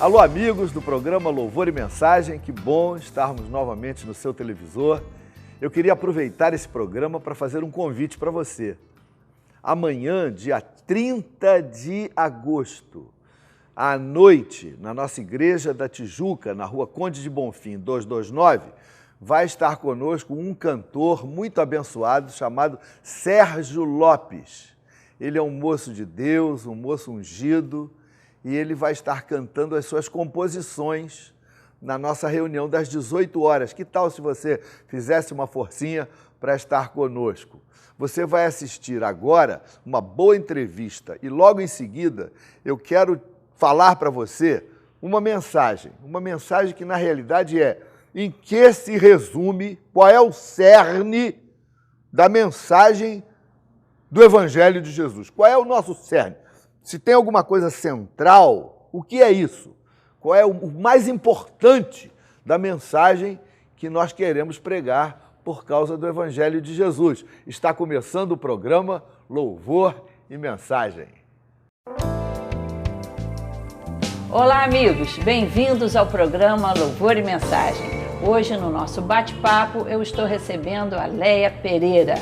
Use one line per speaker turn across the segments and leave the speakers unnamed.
Alô, amigos do programa Louvor e Mensagem, que bom estarmos novamente no seu televisor. Eu queria aproveitar esse programa para fazer um convite para você. Amanhã, dia 30 de agosto, à noite, na nossa Igreja da Tijuca, na Rua Conde de Bonfim, 229, vai estar conosco um cantor muito abençoado chamado Sérgio Lopes. Ele é um moço de Deus, um moço ungido, e ele vai estar cantando as suas composições na nossa reunião das 18 horas. Que tal se você fizesse uma forcinha para estar conosco? Você vai assistir agora uma boa entrevista e logo em seguida eu quero falar para você uma mensagem que na realidade é em que se resume, qual é o cerne da mensagem do Evangelho de Jesus. Qual é o nosso cerne? Se tem alguma coisa central, o que é isso? Qual é o mais importante da mensagem que nós queremos pregar por causa do Evangelho de Jesus? Está começando o programa Louvor e Mensagem.
Olá, amigos! Bem-vindos ao programa Louvor e Mensagem. Hoje, no nosso bate-papo, eu estou recebendo a Leia Pereira.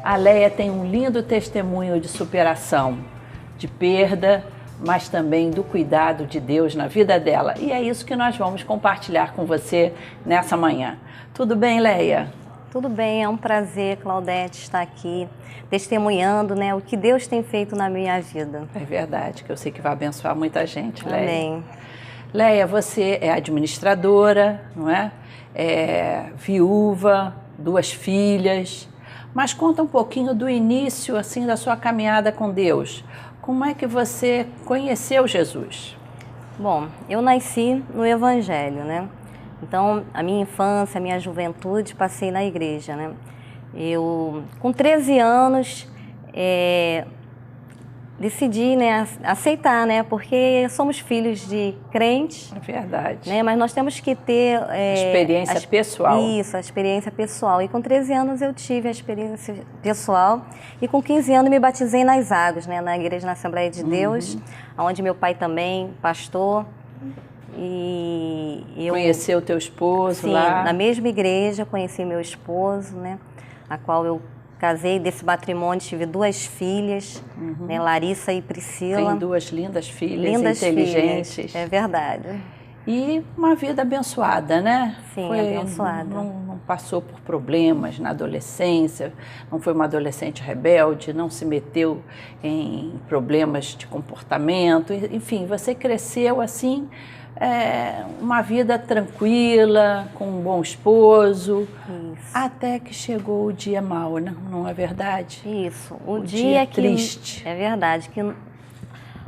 A Leia tem um lindo testemunho de superação, de perda, mas também do cuidado de Deus na vida dela. E é isso que nós vamos compartilhar com você nessa manhã. Tudo bem, Leia?
Tudo bem, é um prazer, Claudete, estar aqui testemunhando, o que Deus tem feito na minha vida.
É verdade, que eu sei que vai abençoar muita gente, Leia.
Amém.
Leia, você é administradora, não é? É viúva, 2 filhas. Mas conta um pouquinho do início, assim, da sua caminhada com Deus. Como é que você conheceu Jesus?
Bom, eu nasci no Evangelho, Então, a minha infância, a minha juventude, passei na igreja, Eu, com 13 anos, decidi, aceitar, porque somos filhos de crentes.
É verdade.
Mas nós temos que ter...
experiência pessoal.
Isso, a experiência pessoal. E com 13 anos eu tive a experiência pessoal. E com 15 anos me batizei nas águas, na Igreja na Assembleia de Deus, onde meu pai também, pastor. E eu...
Conheceu o teu esposo lá?
Sim, na mesma igreja conheci meu esposo, a qual eu casei. Desse matrimônio tive 2 filhas, Larissa e Priscila.
Tem 2 lindas filhas,
lindas
inteligentes.
Filhas, é verdade.
E uma vida abençoada,
Sim, abençoada.
Não passou por problemas na adolescência, não foi uma adolescente rebelde, não se meteu em problemas de comportamento. Enfim, você cresceu assim... uma vida tranquila, com um bom esposo, até que chegou o dia mau, não é verdade?
Isso, o dia que
triste.
É verdade, que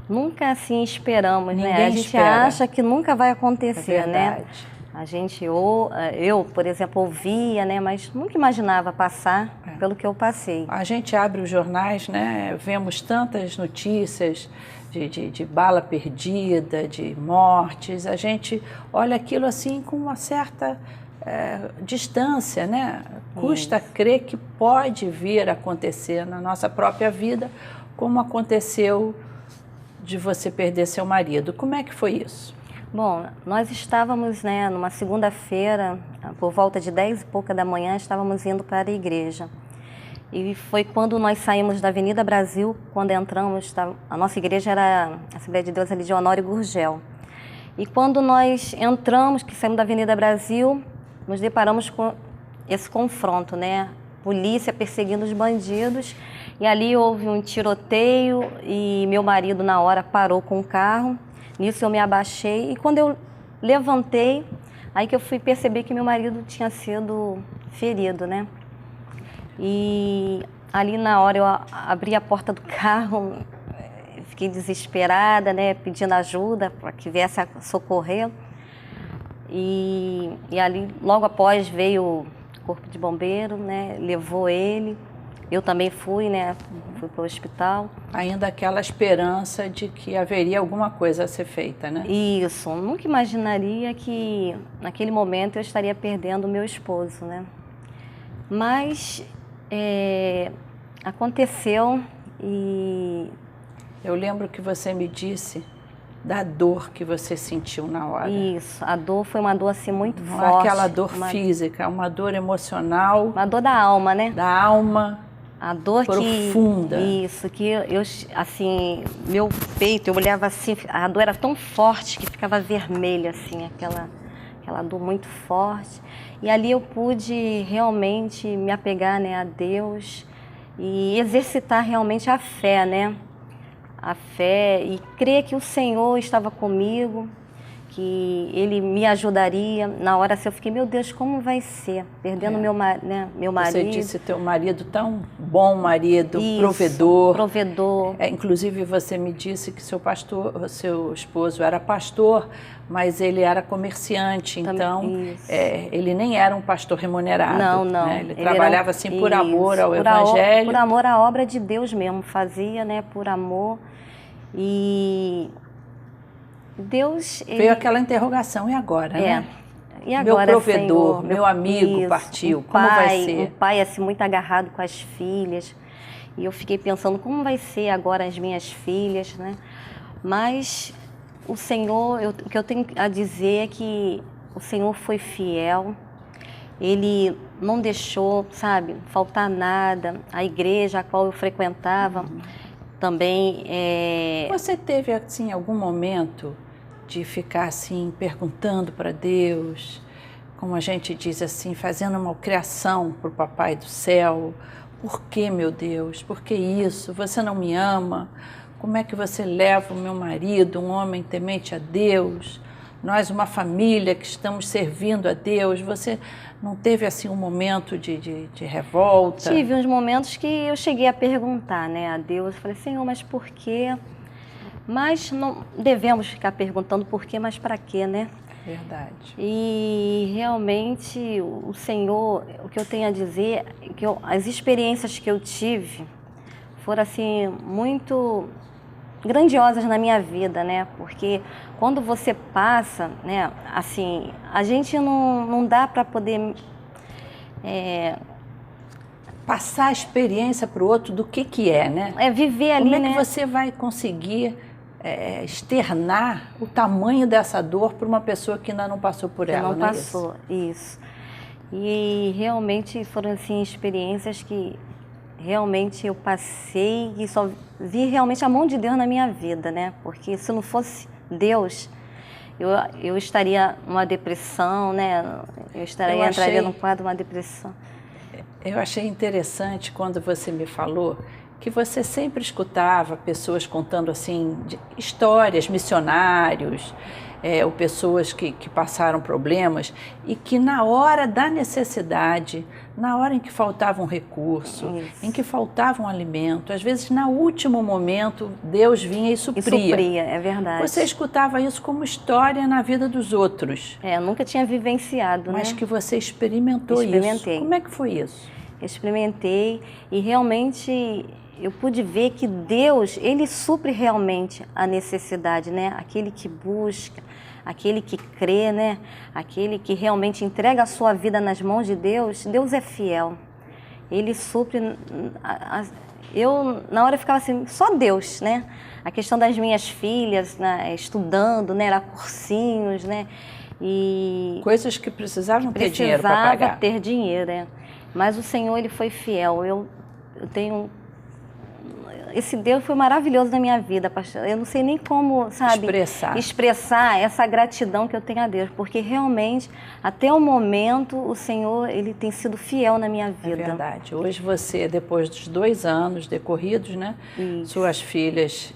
nunca assim esperamos,
Ninguém
A gente
espera.
acha que nunca vai acontecer,
É verdade.
A gente, eu, por exemplo, ouvia, mas nunca imaginava passar pelo que eu passei.
A gente abre os jornais, vemos tantas notícias de bala perdida, de mortes, a gente olha aquilo assim com uma certa distância, Custa crer que pode vir a acontecer na nossa própria vida, como aconteceu de você perder seu marido. Como é que foi isso?
Bom, nós estávamos, numa segunda-feira, por volta de 10 e pouca da manhã, estávamos indo para a igreja. E foi quando nós saímos da Avenida Brasil, quando entramos, a nossa igreja era a Assembleia de Deus ali de Honório Gurgel. E quando nós entramos, que saímos da Avenida Brasil, nos deparamos com esse confronto, Polícia perseguindo os bandidos. E ali houve um tiroteio e meu marido na hora parou com o carro. Nisso eu me abaixei e quando eu levantei, aí que eu fui perceber que meu marido tinha sido ferido, E ali na hora eu abri a porta do carro, fiquei desesperada, pedindo ajuda para que viesse a socorrer. E ali, logo após, veio o corpo de bombeiro, levou ele. Eu também fui, fui para o hospital.
Ainda aquela esperança de que haveria alguma coisa a ser feita,
Isso, nunca imaginaria que naquele momento eu estaria perdendo o meu esposo, Mas aconteceu e...
Eu lembro que você me disse da dor que você sentiu na hora.
Isso, a dor foi uma dor assim muito
Não
forte.
é aquela dor física, uma dor emocional.
Uma dor da alma, né?
Da alma.
A dor
profunda.
Isso, que eu, assim, meu peito, eu olhava assim, a dor era tão forte que ficava vermelha, assim, aquela dor muito forte. E ali eu pude realmente me apegar, né, a Deus e exercitar realmente a fé, né? A fé e crer que o Senhor estava comigo, que Ele me ajudaria. Na hora assim, eu fiquei, meu Deus, como vai ser? Perdendo meu marido.
Você disse teu marido tão bom marido,
Isso,
provedor.
Provedor.
Inclusive você me disse que seu esposo era pastor, mas ele era comerciante, então ele nem era um pastor remunerado.
Não.
Né? Ele trabalhava assim por amor ao Evangelho.
Por amor à obra de Deus mesmo, fazia, né, por amor. E Deus...
Veio aquela interrogação, e agora, né?
E agora,
meu provedor,
Senhor,
meu amigo partiu, como vai ser?
Um pai assim, muito agarrado com as filhas. E eu fiquei pensando, como vai ser agora as minhas filhas, né? Mas o Senhor, o que eu tenho a dizer é que o Senhor foi fiel. Ele não deixou, sabe, faltar nada. A igreja a qual eu frequentava também...
Você teve, assim, algum momento de ficar, assim, perguntando para Deus, como a gente diz assim, fazendo uma criação para o Papai do Céu? Por que, meu Deus? Por que isso? Você não me ama? Como é que você leva o meu marido, um homem temente a Deus? Nós, uma família que estamos servindo a Deus. Você não teve assim um momento de revolta?
Tive uns momentos que eu cheguei a perguntar, né, a Deus. Eu falei, Senhor, mas por quê? Mas não devemos ficar perguntando por quê, mas para quê, né?
Verdade.
E realmente o Senhor, o que eu tenho a dizer, que as experiências que eu tive foram assim muito grandiosas na minha vida, né? Porque quando você passa, né, assim, a gente não dá para poder
passar a experiência para o outro do que é, né?
É viver ali,
né? Como é que
né?
você vai conseguir externar o tamanho dessa dor para uma pessoa que ainda não passou por ela?
Não passou, isso. E realmente foram assim experiências que realmente eu passei e só vi realmente a mão de Deus na minha vida, né? Porque se não fosse Deus, eu estaria numa depressão, né? Entraria num quadro de uma depressão.
Eu achei interessante quando você me falou que você sempre escutava pessoas contando assim de histórias, missionários, ou pessoas que passaram problemas e que na hora da necessidade, na hora em que faltava um recurso, em que faltava um alimento, às vezes no último momento Deus vinha e supria.
E supria, é verdade.
Você escutava isso como história na vida dos outros.
Eu nunca tinha vivenciado,
mas
né?
que você experimentou isso. Como é que foi isso?
Eu experimentei e realmente eu pude ver que Deus, Ele supre realmente a necessidade, né? Aquele que busca, aquele que crê, né? Aquele que realmente entrega a sua vida nas mãos de Deus, Deus é fiel. Ele supre. Eu, na hora, ficava assim, só Deus, né? A questão das minhas filhas, né, estudando, né? Era cursinhos, né? E
coisas que precisavam ter dinheiro para pagar.
Precisava ter dinheiro, né? Mas o Senhor, Ele foi fiel. Eu tenho... Esse Deus foi maravilhoso na minha vida, pastor. Eu não sei nem como, sabe, expressar essa gratidão que eu tenho a Deus, porque realmente, até o momento, o Senhor, Ele tem sido fiel na minha vida.
É verdade. Hoje você, depois dos 2 anos decorridos, né?
Isso.
Suas filhas,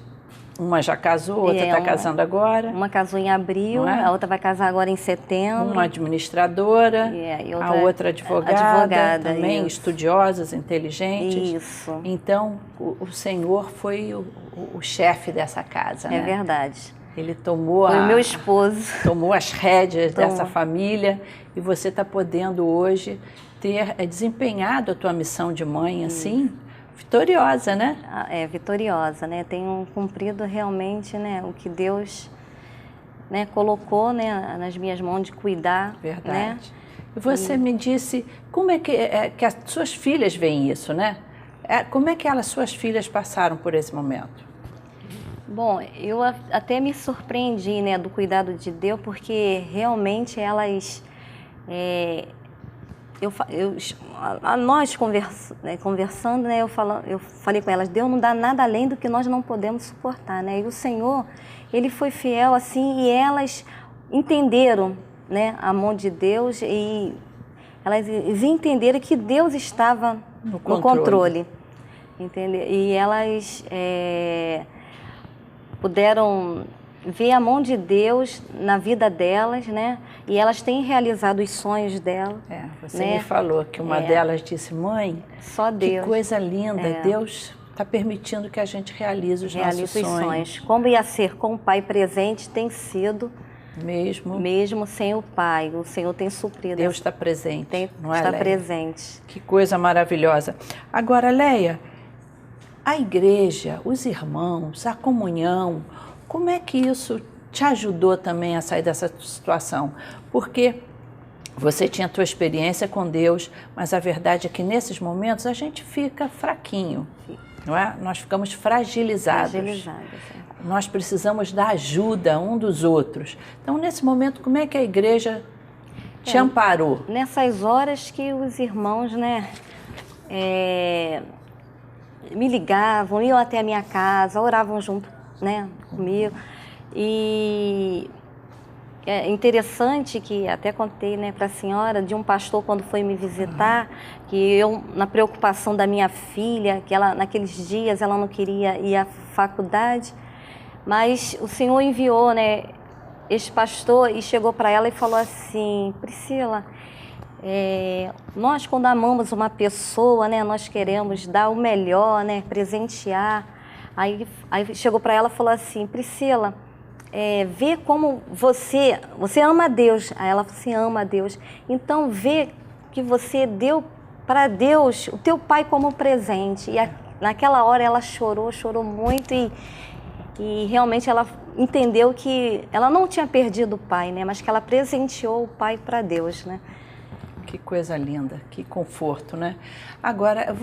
uma já casou, outra está casando agora.
Uma casou em abril, a outra vai casar agora em setembro.
Uma administradora,
e
a outra advogada também, estudiosas, inteligentes.
Isso.
Então, o Senhor foi o chefe dessa casa, né?
É verdade.
Ele tomou
foi o meu esposo.
Tomou as rédeas dessa família e você está podendo hoje ter desempenhado a tua missão de mãe, assim, vitoriosa, né?
Vitoriosa, né? Tenho cumprido realmente, né, o que Deus, né, colocou, né, nas minhas mãos de cuidar.
Verdade.
Né?
E você me disse, como é que as suas filhas veem isso, né? Como é que suas filhas passaram por esse momento?
Bom, eu até me surpreendi, né, do cuidado de Deus, porque realmente elas, nós conversando, né, eu falei com elas, Deus não dá nada além do que nós não podemos suportar, né, e o Senhor, Ele foi fiel assim, e elas entenderam, né, a mão de Deus, e elas entenderam que Deus estava no controle, entendeu? E elas puderam ver a mão de Deus na vida delas, né? E elas têm realizado os sonhos dela.
Você me falou que uma delas disse, mãe,
só Deus.
Que coisa linda, Deus está permitindo que a gente realize os nossos sonhos.
Como ia ser com o Pai presente, tem sido mesmo sem o Pai. O Senhor tem suprido.
Deus está presente, não é,
está
Leia?
presente.
Que coisa maravilhosa. Agora, Leia, a igreja, os irmãos, a comunhão, como é que isso te ajudou também a sair dessa situação? Porque você tinha a tua experiência com Deus, mas a verdade é que nesses momentos a gente fica fraquinho, não é? Nós ficamos fragilizados. Nós precisamos da ajuda um dos outros. Então, nesse momento, como é que a igreja te amparou?
Nessas horas que os irmãos, né, me ligavam, iam até a minha casa, oravam junto, né, comigo. E é interessante que até contei, né, para a senhora de um pastor quando foi me visitar, que eu, na preocupação da minha filha, que ela naqueles dias ela não queria ir à faculdade, mas o Senhor enviou, né, esse pastor e chegou para ela e falou assim, Priscila, nós quando amamos uma pessoa, né, nós queremos dar o melhor, né, presentear. Aí chegou para ela e falou assim, Priscila, vê como você ama a Deus. Aí ela falou assim, ama a Deus. Então vê que você deu para Deus o teu pai como presente. E naquela hora ela chorou muito e realmente ela entendeu que ela não tinha perdido o pai, né, mas que ela presenteou o pai para Deus, né.
Que coisa linda, que conforto, né? Agora,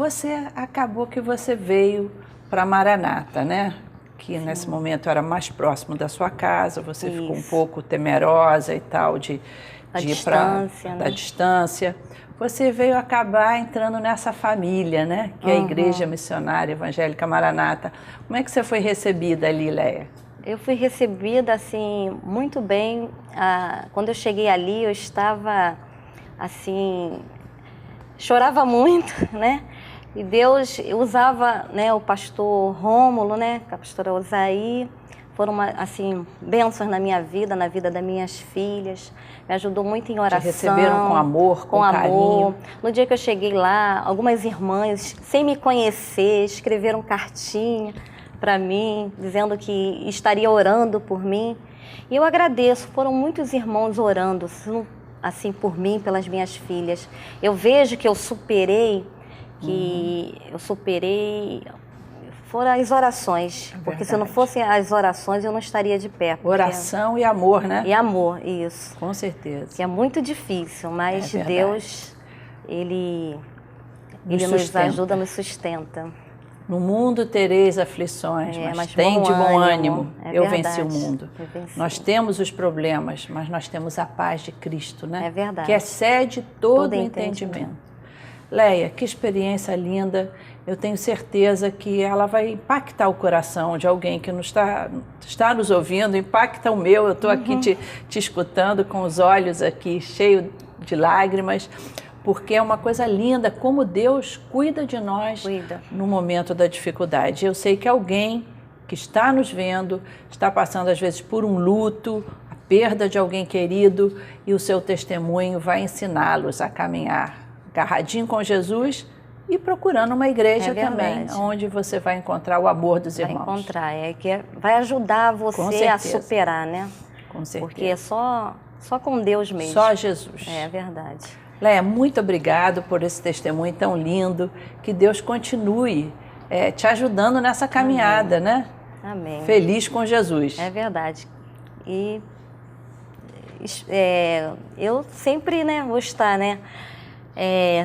acabou que você veio para Maranata, né? Que nesse momento era mais próximo da sua casa, você ficou um pouco temerosa e tal de ir da distância. Você veio acabar entrando nessa família, né? Que é a Igreja Missionária Evangélica Maranata. Como é que você foi recebida ali, Leia?
Eu fui recebida, assim, muito bem. Quando eu cheguei ali, eu estava, assim, chorava muito, né? E Deus usava, né, o pastor Rômulo, né, a pastora Osaí, foram, assim, bênçãos na minha vida, na vida das minhas filhas, me ajudou muito em oração. Te
receberam com amor, com carinho.
No dia que eu cheguei lá, algumas irmãs, sem me conhecer, escreveram cartinha para mim, dizendo que estaria orando por mim. E eu agradeço, foram muitos irmãos orando, assim, por mim, pelas minhas filhas. Eu vejo que eu superei, foram as orações, porque se não fossem as orações eu não estaria de pé.
Oração e amor, né?
E amor, isso.
Com certeza.
Que é muito difícil, mas Deus, Ele nos ajuda, nos sustenta.
No mundo tereis aflições, mas tem de bom ânimo. Eu venci o mundo. Nós temos os problemas, mas nós temos a paz de Cristo, né?
É verdade.
Que excede todo entendimento. Leia, que experiência linda. Eu tenho certeza que ela vai impactar o coração de alguém que está nos ouvindo, impacta o meu. Eu estou aqui te escutando com os olhos aqui cheios de lágrimas, porque é uma coisa linda como Deus cuida de nós no momento da dificuldade. Eu sei que alguém que está nos vendo está passando às vezes por um luto, a perda de alguém querido, e o seu testemunho vai ensiná-los a caminhar agarradinho com Jesus e procurando uma igreja também, onde você vai encontrar o amor dos irmãos.
Vai encontrar, vai ajudar você a superar, né?
Com certeza.
Porque é só com Deus mesmo.
Só Jesus.
É verdade.
Leia, muito obrigado por esse testemunho tão lindo. Que Deus continue te ajudando nessa caminhada, né?
Amém.
Feliz com Jesus.
É verdade. E eu sempre, né, vou estar, né,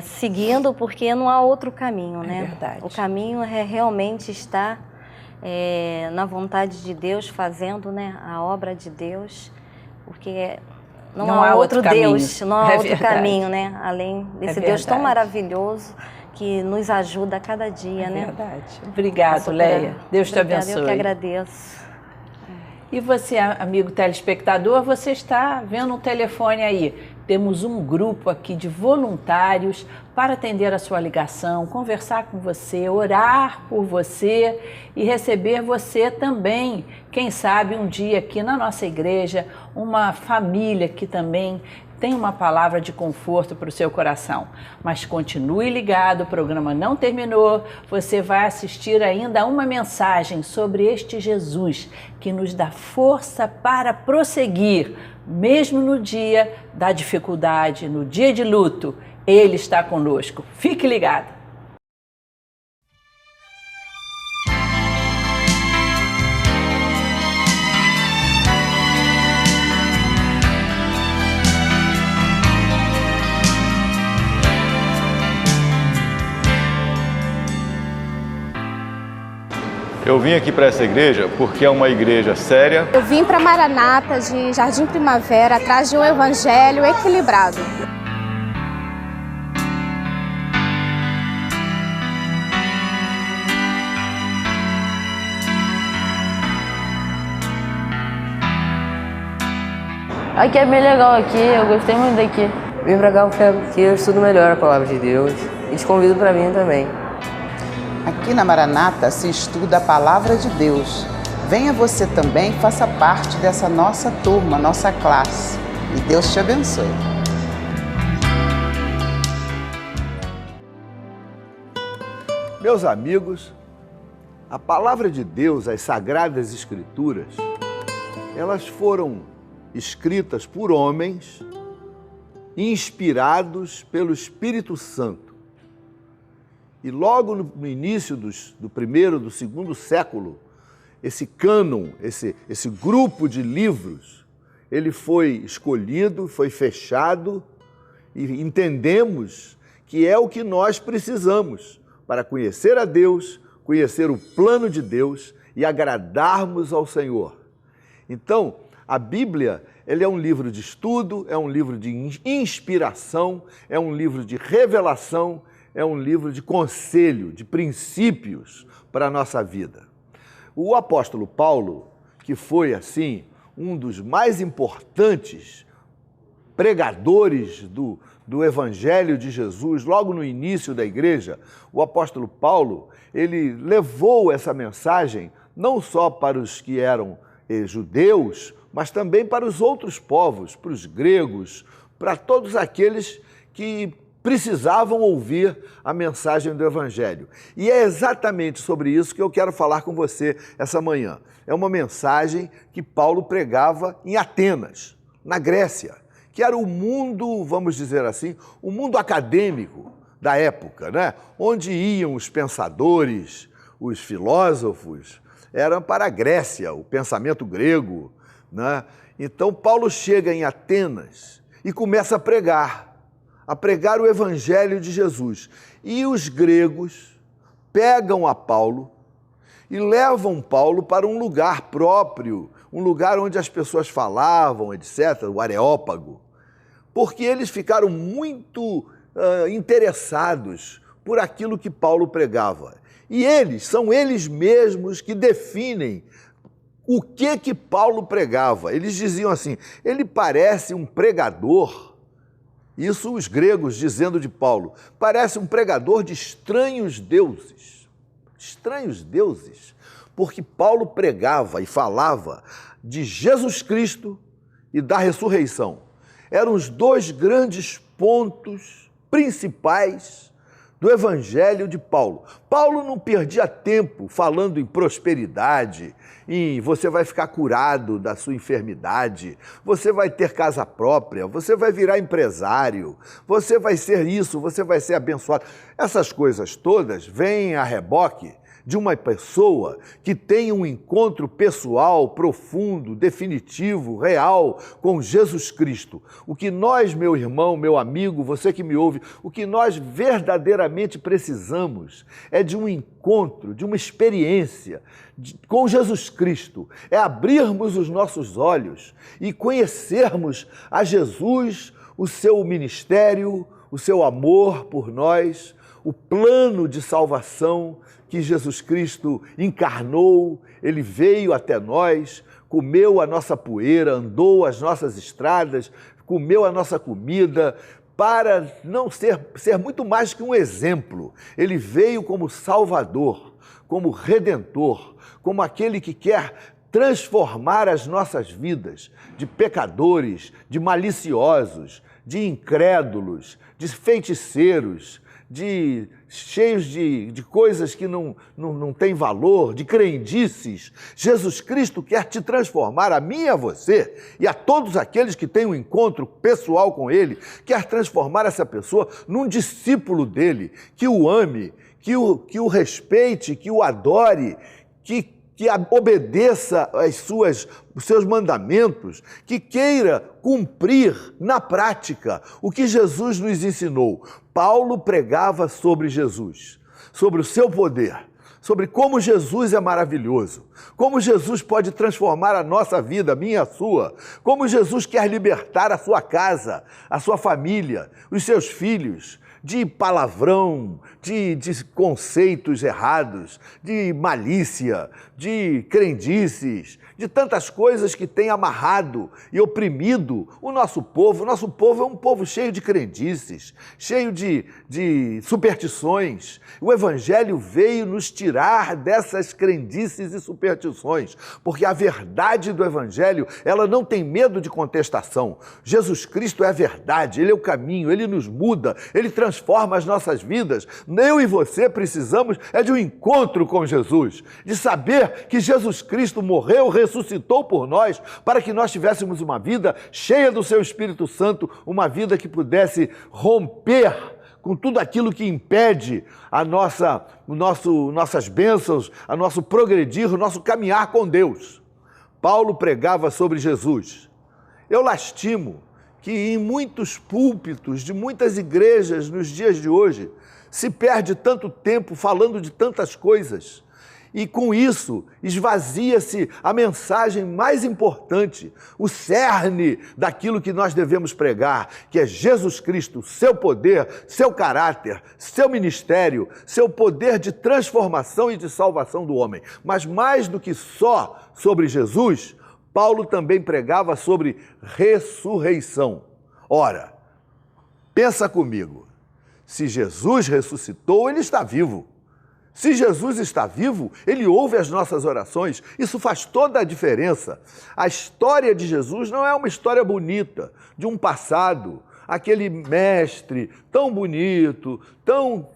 seguindo, porque não há outro caminho, né?
É verdade.
O caminho é realmente estar na vontade de Deus, fazendo, né, a obra de Deus, porque não há outro Deus, não há outro caminho, né, além desse Deus tão maravilhoso que nos ajuda a cada dia, né?
Verdade. Obrigado, Leia. Deus te abençoe.
Eu que agradeço.
E você, amigo telespectador, você está vendo um telefone aí. Temos um grupo aqui de voluntários para atender a sua ligação, conversar com você, orar por você e receber você também. Quem sabe um dia aqui na nossa igreja, uma família que também tem uma palavra de conforto para o seu coração. Mas continue ligado, o programa não terminou. Você vai assistir ainda a uma mensagem sobre este Jesus que nos dá força para prosseguir, mesmo no dia da dificuldade, no dia de luto. Ele está conosco. Fique ligado.
Eu vim aqui para essa igreja porque é uma igreja séria.
Eu vim para Maranata de Jardim Primavera atrás de um evangelho equilibrado.
Aqui é bem legal aqui, eu gostei muito daqui.
Vim pra cá porque eu estudo melhor a palavra de Deus e te convido para vir também.
Aqui na Maranata se estuda a Palavra de Deus. Venha você também, faça parte dessa nossa turma, nossa classe. E Deus te abençoe.
Meus amigos, a Palavra de Deus, as Sagradas Escrituras, elas foram escritas por homens inspirados pelo Espírito Santo. E logo no início do primeiro, do segundo século, esse cânon, esse grupo de livros, ele foi escolhido, foi fechado e entendemos que é o que nós precisamos para conhecer a Deus, conhecer o plano de Deus e agradarmos ao Senhor. Então, a Bíblia, ele é um livro de estudo, é um livro de inspiração, é um livro de revelação, é um livro de conselho, de princípios para a nossa vida. O apóstolo Paulo, que foi, assim, um dos mais importantes pregadores do Evangelho de Jesus, logo no início da igreja, o apóstolo Paulo, ele levou essa mensagem não só para os que eram judeus, mas também para os outros povos, para os gregos, para todos aqueles que precisavam ouvir a mensagem do Evangelho. E é exatamente sobre isso que eu quero falar com você essa manhã. É uma mensagem que Paulo pregava em Atenas, na Grécia, que era o mundo, vamos dizer assim, o mundo acadêmico da época, né? Onde iam os pensadores, os filósofos, eram para a Grécia, o pensamento grego, né? Então Paulo chega em Atenas e começa a pregar o Evangelho de Jesus. E os gregos pegam a Paulo e levam Paulo para um lugar próprio, um lugar onde as pessoas falavam, etc., o Areópago, porque eles ficaram muito interessados por aquilo que Paulo pregava. E são eles mesmos que definem o que Paulo pregava. Eles diziam assim, ele parece um pregador. Isso os gregos dizendo de Paulo, parece um pregador de estranhos deuses. Estranhos deuses, porque Paulo pregava e falava de Jesus Cristo e da ressurreição. Eram os dois grandes pontos principais do Evangelho de Paulo. Paulo não perdia tempo falando em prosperidade, em você vai ficar curado da sua enfermidade, você vai ter casa própria, você vai virar empresário, você vai ser isso, você vai ser abençoado. Essas coisas todas vêm a reboque de uma pessoa que tem um encontro pessoal, profundo, definitivo, real com Jesus Cristo. O que nós, meu irmão, meu amigo, você que me ouve, o que nós verdadeiramente precisamos é de um encontro, de uma experiência com Jesus Cristo. É abrirmos os nossos olhos e conhecermos a Jesus, o seu ministério, o seu amor por nós, o plano de salvação que Jesus Cristo encarnou, ele veio até nós, comeu a nossa poeira, andou as nossas estradas, comeu a nossa comida, para não ser muito mais que um exemplo. Ele veio como Salvador, como Redentor, como aquele que quer transformar as nossas vidas de pecadores, de maliciosos, de incrédulos, de feiticeiros, cheios de coisas que não têm valor, de crendices. Jesus Cristo quer te transformar, a mim e a você, e a todos aqueles que têm um encontro pessoal com Ele, quer transformar essa pessoa num discípulo dele, que o ame, que o respeite, que o adore, que obedeça os seus mandamentos, que queira cumprir na prática o que Jesus nos ensinou. Paulo pregava sobre Jesus, sobre o seu poder, sobre como Jesus é maravilhoso, como Jesus pode transformar a nossa vida, a minha e a sua, como Jesus quer libertar a sua casa, a sua família, os seus filhos, de palavrão, de conceitos errados, de malícia, de crendices, de tantas coisas que têm amarrado e oprimido o nosso povo. O nosso povo é um povo cheio de crendices, cheio de superstições. O Evangelho veio nos tirar dessas crendices e superstições, porque a verdade do Evangelho, ela não tem medo de contestação. Jesus Cristo é a verdade, Ele é o caminho, Ele nos muda, Ele transforma as nossas vidas. Eu e você precisamos de um encontro com Jesus, de saber que Jesus Cristo morreu, ressuscitou por nós, para que nós tivéssemos uma vida cheia do seu Espírito Santo, uma vida que pudesse romper com tudo aquilo que impede nossas bênçãos, a nosso progredir, o nosso caminhar com Deus. Paulo pregava sobre Jesus. Eu lastimo que em muitos púlpitos de muitas igrejas nos dias de hoje se perde tanto tempo falando de tantas coisas e com isso esvazia-se a mensagem mais importante, o cerne daquilo que nós devemos pregar, que é Jesus Cristo, seu poder, seu caráter, seu ministério, seu poder de transformação e de salvação do homem. Mas mais do que só sobre Jesus, Paulo também pregava sobre ressurreição. Ora, pensa comigo, se Jesus ressuscitou, ele está vivo. Se Jesus está vivo, ele ouve as nossas orações. Isso faz toda a diferença. A história de Jesus não é uma história bonita, de um passado, aquele mestre tão bonito, tão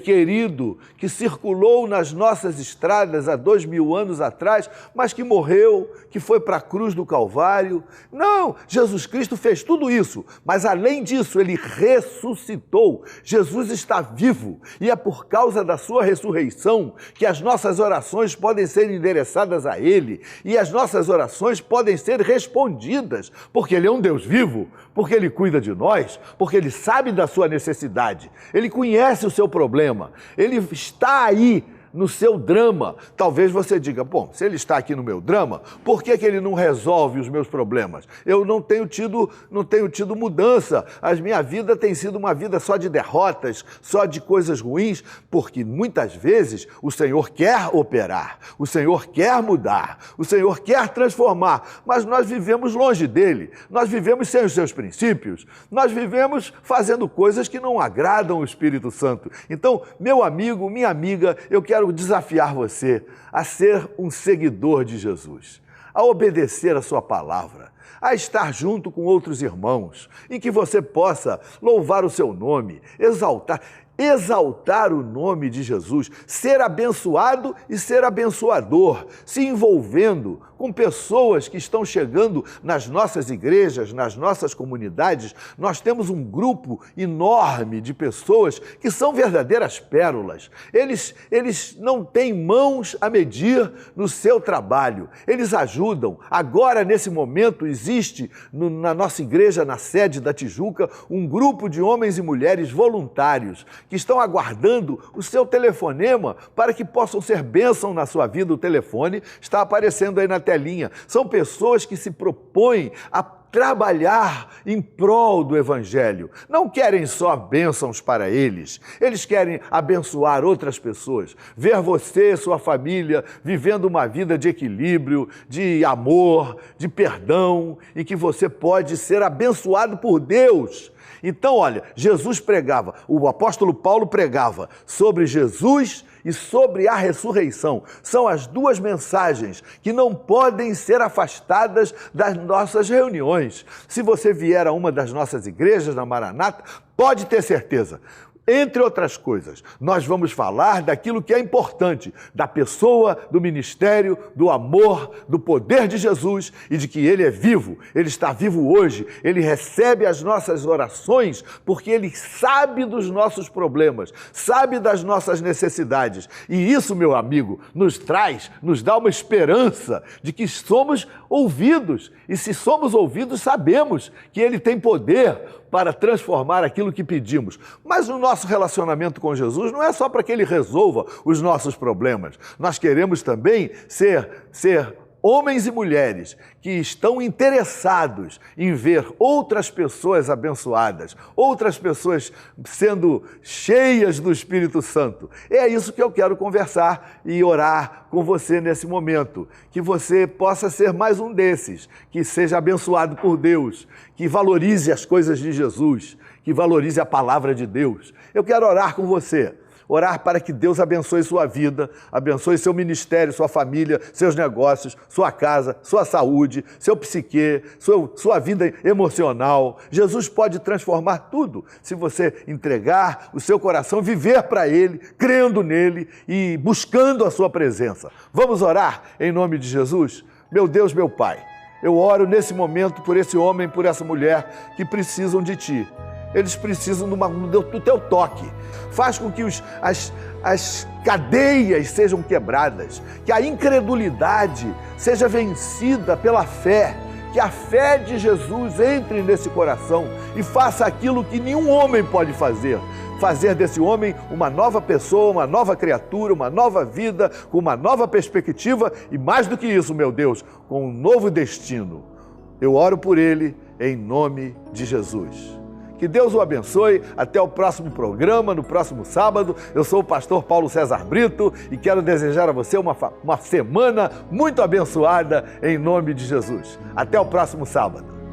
querido, que circulou nas nossas estradas há 2000 anos atrás, mas que morreu, que foi para a cruz do Calvário. Não, Jesus Cristo fez tudo isso, mas além disso, ele ressuscitou. Jesus está vivo e é por causa da sua ressurreição que as nossas orações podem ser endereçadas a ele e as nossas orações podem ser respondidas, porque ele é um Deus vivo, porque ele cuida de nós, porque ele sabe da sua necessidade, ele conhece o seu problema, ele está aí no seu drama. Talvez você diga, bom, se ele está aqui no meu drama, por que ele não resolve os meus problemas? Eu não tenho tido mudança, a minha vida tem sido uma vida só de derrotas, só de coisas ruins, porque muitas vezes o Senhor quer operar, o Senhor quer mudar, o Senhor quer transformar, mas nós vivemos longe dele, nós vivemos sem os seus princípios, nós vivemos fazendo coisas que não agradam o Espírito Santo. Então, meu amigo, minha amiga, eu quero desafiar você a ser um seguidor de Jesus, a obedecer a sua palavra, a estar junto com outros irmãos, em que você possa louvar o seu nome, exaltar o nome de Jesus, ser abençoado e ser abençoador, se envolvendo com com pessoas que estão chegando nas nossas igrejas, nas nossas comunidades. Nós temos um grupo enorme de pessoas que são verdadeiras pérolas. Eles não têm mãos a medir no seu trabalho. Eles ajudam. Agora, nesse momento, existe na nossa igreja, na sede da Tijuca, um grupo de homens e mulheres voluntários que estão aguardando o seu telefonema para que possam ser bênção na sua vida. O telefone está aparecendo aí na telinha. São pessoas que se propõem a trabalhar em prol do Evangelho. Não querem só bênçãos para eles, eles querem abençoar outras pessoas, ver você e sua família vivendo uma vida de equilíbrio, de amor, de perdão, e que você pode ser abençoado por Deus. Então, olha, Jesus pregava, o apóstolo Paulo pregava sobre Jesus e sobre a ressurreição. São as duas mensagens que não podem ser afastadas das nossas reuniões. Se você vier a uma das nossas igrejas na Maranata, pode ter certeza. Entre outras coisas, nós vamos falar daquilo que é importante, da pessoa, do ministério, do amor, do poder de Jesus e de que Ele é vivo, Ele está vivo hoje, Ele recebe as nossas orações porque Ele sabe dos nossos problemas, sabe das nossas necessidades. E isso, meu amigo, nos dá uma esperança de que somos ouvidos. E se somos ouvidos, sabemos que Ele tem poder para transformar aquilo que pedimos. Mas o nosso relacionamento com Jesus não é só para que Ele resolva os nossos problemas. Nós queremos também ser homens e mulheres que estão interessados em ver outras pessoas abençoadas, outras pessoas sendo cheias do Espírito Santo. É isso que eu quero conversar e orar com você nesse momento. Que você possa ser mais um desses, que seja abençoado por Deus, que valorize as coisas de Jesus, que valorize a palavra de Deus. Eu quero orar com você. Orar para que Deus abençoe sua vida, abençoe seu ministério, sua família, seus negócios, sua casa, sua saúde, seu psique, sua vida emocional. Jesus pode transformar tudo se você entregar o seu coração, viver para Ele, crendo nele e buscando a sua presença. Vamos orar em nome de Jesus? Meu Deus, meu Pai, eu oro nesse momento por esse homem, por essa mulher que precisam de Ti. Eles precisam do teu toque. Faz com que as cadeias sejam quebradas, que a incredulidade seja vencida pela fé, que a fé de Jesus entre nesse coração e faça aquilo que nenhum homem pode fazer. Fazer desse homem uma nova pessoa, uma nova criatura, uma nova vida, com uma nova perspectiva e, mais do que isso, meu Deus, com um novo destino. Eu oro por ele em nome de Jesus. Que Deus o abençoe. Até o próximo programa, no próximo sábado. Eu sou o pastor Paulo César Brito e quero desejar a você uma semana muito abençoada em nome de Jesus. Até o próximo sábado.